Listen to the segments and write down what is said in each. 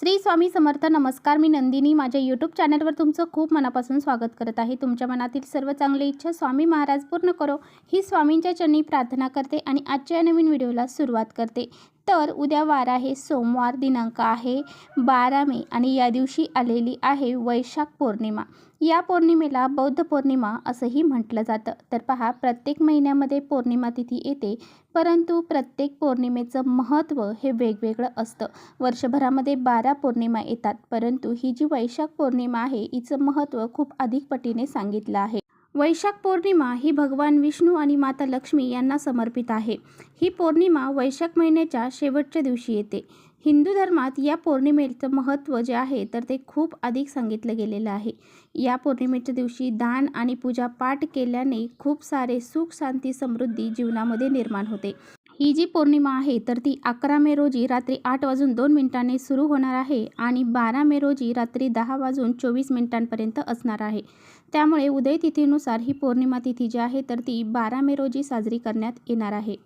श्री स्वामी समर्थ. नमस्कार, मी नंदिनी. माझ्या यूट्यूब चॅनलवर तुमचं खूप मनापासून स्वागत करत आहे. तुमच्या मनातील सर्व चांगली इच्छा स्वामी महाराज पूर्ण करो ही स्वामींच्या चरणी प्रार्थना करते आणि आजच्या नवीन व्हिडिओला सुरुवात करते. तर उद्या वार आहे सोमवार, दिनांक आहे 12 मे आणि या दिवशी आलेली आहे वैशाख पौर्णिमा. या पौर्णिमेला बौद्ध पौर्णिमा असंही म्हटलं जातं. तर पहा, प्रत्येक महिन्यामध्ये पौर्णिमा तिथी येते, परंतु प्रत्येक पौर्णिमेचं महत्त्व हे वेगवेगळं असतं. वर्षभरामध्ये 12 पौर्णिमा येतात, परंतु ही जी वैशाख पौर्णिमा आहे हिचं महत्त्व खूप अधिक पटीने सांगितलं आहे. वैशाख पौर्णिमा ही भगवान विष्णू आणि माता लक्ष्मी यांना समर्पित आहे. ही पौर्णिमा वैशाख महिन्याच्या शेवटच्या दिवशी येते. हिंदू धर्मात या पौर्णिमेचं महत्त्व जे आहे तर ते खूप अधिक सांगितलं गेलेलं आहे. या पौर्णिमेच्या दिवशी दान आणि पूजा पाठ केल्याने खूप सारे सुख, शांती, समृद्धी जीवनामध्ये निर्माण होते. ही जी पौर्णिमा आहे तर ती 11 मे रोजी रात्री 8:02 सुरू होणार आहे आणि 12 मे रोजी रात्री 10:24 असणार आहे. त्यामुळे उदय तिथीनुसार ही पौर्णिमा तिथी जी आहे तर ती 12 मे रोजी साजरी करण्यात येणार आहे.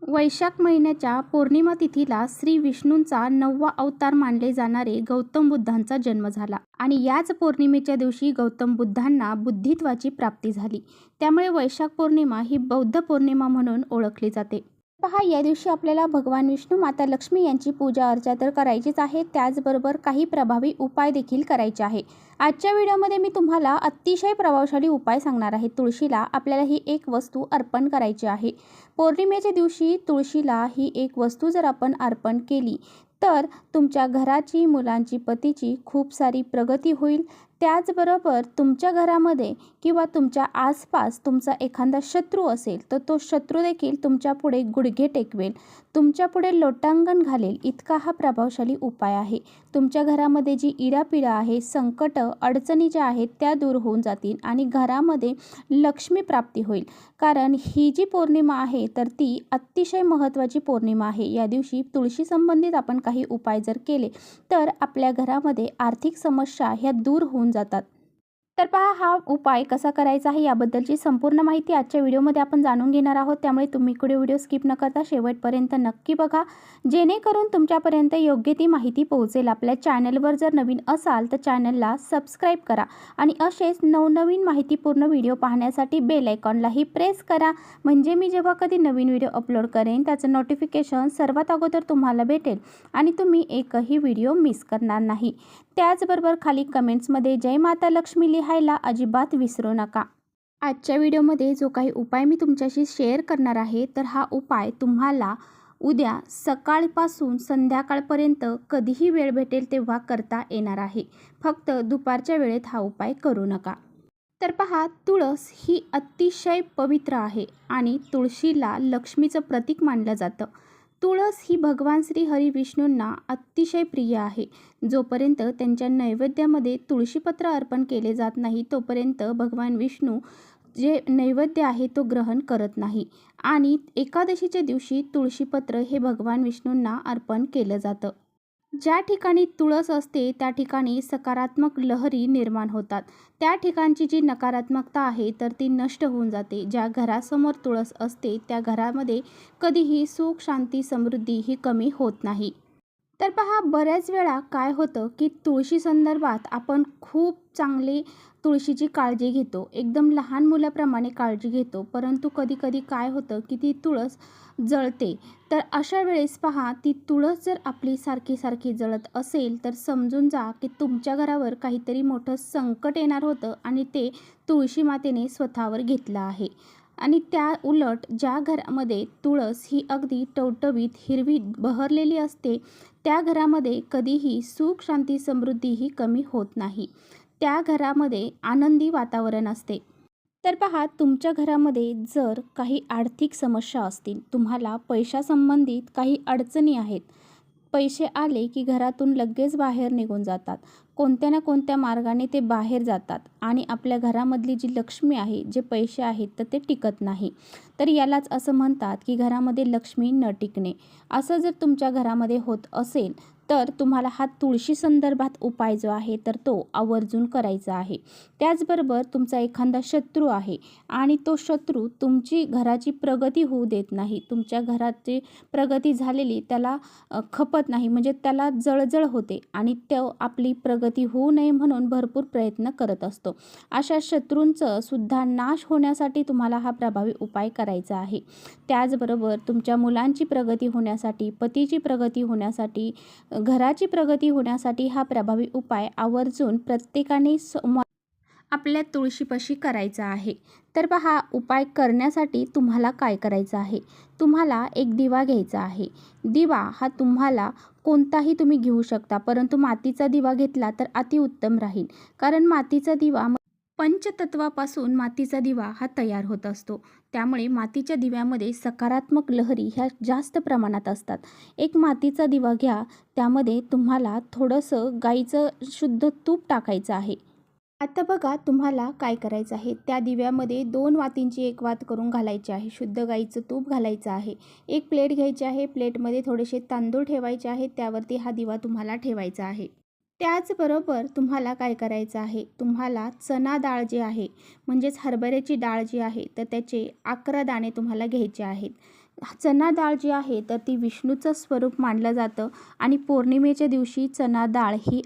वैशाख महिन्याच्या पौर्णिमा तिथीला श्री विष्णूंचा 9वा अवतार मानले जाणारे गौतम बुद्धांचा जन्म झाला आणि याच पौर्णिमेच्या दिवशी गौतम बुद्धांना बुद्धित्वाची प्राप्ती झाली. त्यामुळे वैशाख पौर्णिमा ही बौद्ध पौर्णिमा म्हणून ओळखली जाते. पहा, या दिवशी आपल्याला भगवान विष्णू, माता लक्ष्मी यांची पूजा अर्चा तर करायचीच आहे, त्याचबरोबर काही प्रभावी उपाय देखील करायचे आहे. आजच्या व्हिडिओमध्ये मी तुम्हाला अतिशय प्रभावशाली उपाय सांगणार आहे. तुळशीला आपल्याला ही एक वस्तू अर्पण करायची आहे. पौर्णिमेच्या दिवशी तुळशीला ही एक वस्तू जर आपण अर्पण केली तर तुमच्या घराची, मुलांची, पतीची खूप सारी प्रगती होईल. त्याचबरोबर तुमच्या घरामध्ये किंवा तुमच्या आसपास तुमचा एखादा शत्रू असेल तर तो शत्रू देखील तुमच्या पुढे गुडघे टेकवेल, तुमच्या पुढे लोटांगण घालेल, इतका हा प्रभावशाली उपाय आहे. तुमच्या घरामध्ये जी इडापिडा आहे, संकट, अडचणी ज्या आहेत त्या दूर होऊन जातील आणि घरामध्ये लक्ष्मी प्राप्ती होईल. कारण ही जी पौर्णिमा आहे तर ती अतिशय महत्त्वाची पौर्णिमा आहे. या दिवशी तुळशी संबंधित आपण काही उपाय जर केले तर आपल्या घरामध्ये आर्थिक समस्या ह्या दूर होऊन जातात. तर पहा, हा उपाय कसा करायचा आहे याबद्दलची संपूर्ण माहिती आजच्या व्हिडिओमध्ये आपण जाणून घेणार आहोत. त्यामुळे तुम्ही पुढे व्हिडिओ स्किप न करता शेवटपर्यंत नक्की बघा, जेणेकरून तुमच्यापर्यंत योग्य ती माहिती पोहोचेल. आपल्या चॅनलवर जर नवीन असाल तर चॅनलला सबस्क्राईब करा आणि असेच नवनवीन माहितीपूर्ण व्हिडिओ पाहण्यासाठी बेल आयकॉनलाही प्रेस करा. म्हणजे मी जेव्हा कधी नवीन व्हिडिओ अपलोड करेन त्याचं नोटिफिकेशन सर्वात अगोदर तुम्हाला भेटेल आणि तुम्ही एकही व्हिडिओ मिस करणार नाही. त्याचबरोबर खाली कमेंट्समध्ये जय माता लक्ष्मी लिहायला अजिबात विसरू नका. आजच्या व्हिडिओमध्ये जो काही उपाय मी तुमच्याशी शेअर करणार आहे तर हा उपाय तुम्हाला उद्या सकाळपासून संध्याकाळपर्यंत कधीही वेळ भेटेल तेव्हा करता येणार आहे. फक्त दुपारच्या वेळेत हा उपाय करू नका. तर पहा, तुळस ही अतिशय पवित्र आहे आणि तुळशीला लक्ष्मीचं प्रतीक मानलं जातं. तुळस ही भगवान श्री हरी विष्णूंना अतिशय प्रिय आहे. जोपर्यंत त्यांच्या नैवेद्यामध्ये तुळशीपत्र अर्पण केले जात नाही तोपर्यंत भगवान विष्णू जे नैवेद्य आहे तो ग्रहण करत नाही आणि एकादशीच्या दिवशी तुळशीपत्र हे भगवान विष्णूंना अर्पण केलं जातं. ज्या ठिकाणी तुळस असते त्या ठिकाणी सकारात्मक लहरी निर्माण होतात. त्या ठिकाणची जी नकारात्मकता आहे तर ती नष्ट होऊन जाते. ज्या घरासमोर तुळस असते त्या घरामध्ये कधीही सुख, शांती, समृद्धी ही कमी होत नाही. तर पहा, बऱ्याच वेळा काय होतं की तुळशी संदर्भात आपण खूप चांगली तुळशीची काळजी घेतो, एकदम लहान मुलाप्रमाणे काळजी घेतो, परंतु कधी काय होतं की ती तुळस जळते. तर अशा वेळेस पहा, ती तुळस जर आपली सारखी जळत असेल तर समजून जा की तुमच्या घरावर काहीतरी मोठं संकट येणार होतं आणि ते तुळशी मातेने स्वतःवर घेतलं आहे. आणि त्या उलट ज्या घरामध्ये तुळस ही अगदी टवटवीत हिरवी बहरलेली असते त्या घरामध्ये कधीही सुख, शांती, समृद्धी ही कमी होत नाही. त्या घरामध्ये आनंदी वातावरण असते. तर पहा, तुमच्या घरामध्ये जर काही आर्थिक समस्या असतील, तुम्हाला पैशासंबंधित काही अडचणी आहेत, पैसे आले की घरातून लगेच बाहेर निघून जातात, कोणत्या ना कोणत्या मार्गाने ते बाहेर जातात आणि आपल्या घरामधली जी लक्ष्मी आहे, जे पैसे आहेत तर ते टिकत नाही. तर यालाच असं म्हणतात की घरामध्ये लक्ष्मी न टिकणे. असं जर तुमच्या घरामध्ये होत असेल तर तुम्हाला हा तुळशी संदर्भात उपाय जो आहे तर तो आवर्जून करायचा आहे. त्याचबरोबर तुमचा एखादा शत्रू आहे आणि तो शत्रू तुमची घराची प्रगती होऊ देत नाही, तुमच्या घराची प्रगती झालेली त्याला खपत नाही, म्हणजे त्याला जळजळ होते आणि तो आपली प्रगती होऊ नये म्हणून भरपूर प्रयत्न करत असतो. अशा शत्रूंचं सुद्धा नाश होण्यासाठी तुम्हाला हा प्रभावी उपाय करायचा आहे. त्याचबरोबर तुमच्या मुलांची प्रगती होण्यासाठी, पतीची प्रगती होण्यासाठी, घराची प्रगती होण्यासाठी हा प्रभावी उपाय आवर्जून प्रत्येकाने आपल्या तुळशीपाशी करायचा आहे. तर पहा, उपाय करण्यासाठी तुम्हाला काय करायचं आहे. तुम्हाला एक दिवा घ्यायचा आहे. दिवा हा तुम्हाला कोणताही तुम्ही घेऊ शकता, परंतु मातीचा दिवा घेतला तर अतिउत्तम राहील. कारण मातीचा दिवा पंचतत्वापासून मातीचा दिवा हा तयार होत असतो. त्यामुळे मातीच्या दिव्यामध्ये सकारात्मक लहरी ह्या जास्त प्रमाणात असतात. एक मातीचा दिवा घ्या, त्यामध्ये तुम्हाला थोडंसं गाईचं शुद्ध तूप टाकायचं आहे. आता बघा, तुम्हाला काय करायचं आहे. त्या दिव्यामध्ये 2 वातींची एक वात करून घालायची आहे. शुद्ध गाईचं तूप घालायचं आहे. एक प्लेट घ्यायची आहे. प्लेटमध्ये थोडेसे तांदूळ ठेवायचे आहेत. त्यावरती हा दिवा तुम्हाला ठेवायचा आहे. त्याचबरोबर तुम्हाला काय करायचं आहे, तुम्हाला चना डाळ जी आहे, म्हणजेच हरभऱ्याची डाळ जी आहे, तर त्याचे 11 दाणे तुम्हाला घ्यायचे आहेत. चना डाळ जी आहे तर ती विष्णूचं स्वरूप मानलं जातं आणि पौर्णिमेच्या दिवशी चना डाळ ही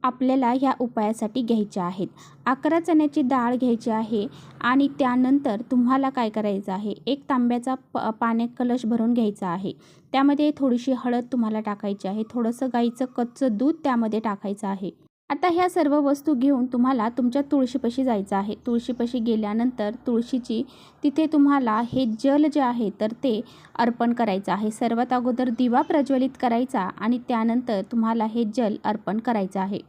आपल्याला ह्या उपायासाठी घ्यायच्या आहेत. 11 चण्याची डाळ घ्यायची आहे आणि त्यानंतर तुम्हाला काय करायचं आहे, एक तांब्याचा पाण्यात कलश भरून घ्यायचा आहे. त्यामध्ये थोडीशी हळद तुम्हाला टाकायची आहे. थोडंसं गाईचं कच्चं दूध त्यामध्ये टाकायचं आहे. आता ह्या सर्व वस्तू घेऊन तुम्हाला तुमच्या तुळशीपाशी जायचं आहे. तुळशीपाशी गेल्यानंतर तुळशीची तिथे तुम्हाला हे जल जे आहे तर ते अर्पण करायचं आहे. सर्वात अगोदर दिवा प्रज्वलित करायचा आणि त्यानंतर तुम्हाला हे जल अर्पण करायचं आहे.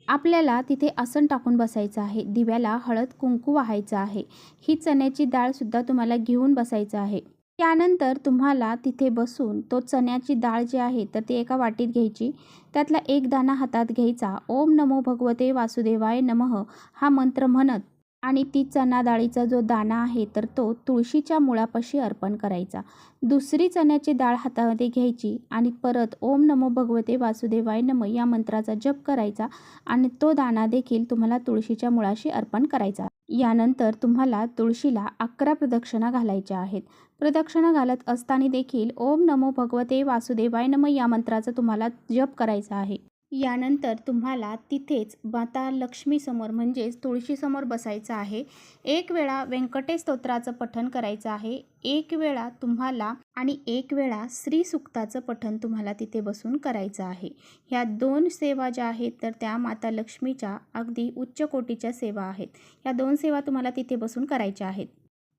आपल्याला तिथे आसन टाकून बसायचं आहे. दिव्याला हळद कुंकू वाहायचं आहे. ही चण्याची डाळसुद्धा तुम्हाला घेऊन बसायचं आहे. त्यानंतर तुम्हाला तिथे बसून तो चण्याची डाळ जी आहे तर ती एका वाटीत घ्यायची. त्यातला एक दाणा हातात घ्यायचा. ओम नमो भगवते वासुदेवाय नमः हा मंत्र म्हणत आणि ती चना डाळीचा जो दाणा आहे तर तो तुळशीच्या मुळापाशी अर्पण करायचा. दुसरी चण्याची डाळ हातामध्ये घ्यायची आणि परत ओम नमो भगवते वासुदेवाय नमः या मंत्राचा जप करायचा आणि तो दाणा देखील तुम्हाला तुळशीच्या मुळाशी अर्पण करायचा. यानंतर तुम्हाला तुळशीला 11 प्रदक्षिणा घालायच्या आहेत. प्रदक्षिणा घालत असताना देखील ओम नमो भगवते वासुदेवाय नमः या मंत्राचा तुम्हाला जप करायचा आहे. यानंतर तुम्हाला तिथेच माता लक्ष्मीसमोर म्हणजेच तुळशीसमोर बसायचं आहे. एक वेळा व्यंकटेश स्तोत्राचं पठण करायचं आहे. एक वेळा तुम्हाला आणि एक वेळा श्री सुक्ताचं पठण तुम्हाला तिथे बसून करायचं आहे. ह्या 2 सेवा ज्या आहेत तर त्या माता लक्ष्मीच्या अगदी उच्च कोटीच्या सेवा आहेत. ह्या 2 सेवा तुम्हाला तिथे बसून करायच्या आहेत.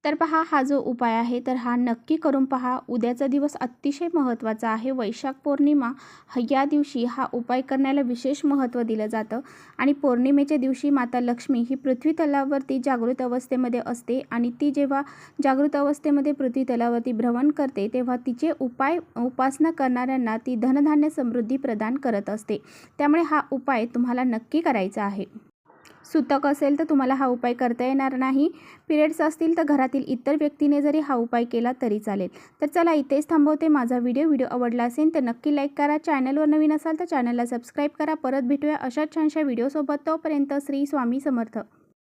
तर पहा, हा जो उपाय आहे तर हा नक्की करून पहा. उद्याचा दिवस अतिशय महत्त्वाचा आहे. वैशाख पौर्णिमा या दिवशी हा उपाय करण्याला विशेष महत्त्व दिलं जातं आणि पौर्णिमेच्या दिवशी माता लक्ष्मी ही पृथ्वी तलावरती जागृत अवस्थेमध्ये असते आणि ती जेव्हा जागृत अवस्थेमध्ये पृथ्वी तलावरती भ्रमण करते तेव्हा तिचे उपासना करणाऱ्यांना ती धनधान्य समृद्धी प्रदान करत असते. त्यामुळे हा उपाय तुम्हाला नक्की करायचा आहे. सुतक असेल तर तुम्हाला हा उपाय करता येणार नाही. पिरियड्स असतील तर घरातील इतर व्यक्तीने जरी हा उपाय केला तरी चालेल. तर चला, इथेच थांबवते. माझा व्हिडिओ आवडला असेल तर नक्की लाईक करा. चॅनलवर नवीन असाल तर चॅनलला सबस्क्राईब करा. परत भेटूया अशा छानशा व्हिडिओसोबत. तोपर्यंत श्री स्वामी समर्थ.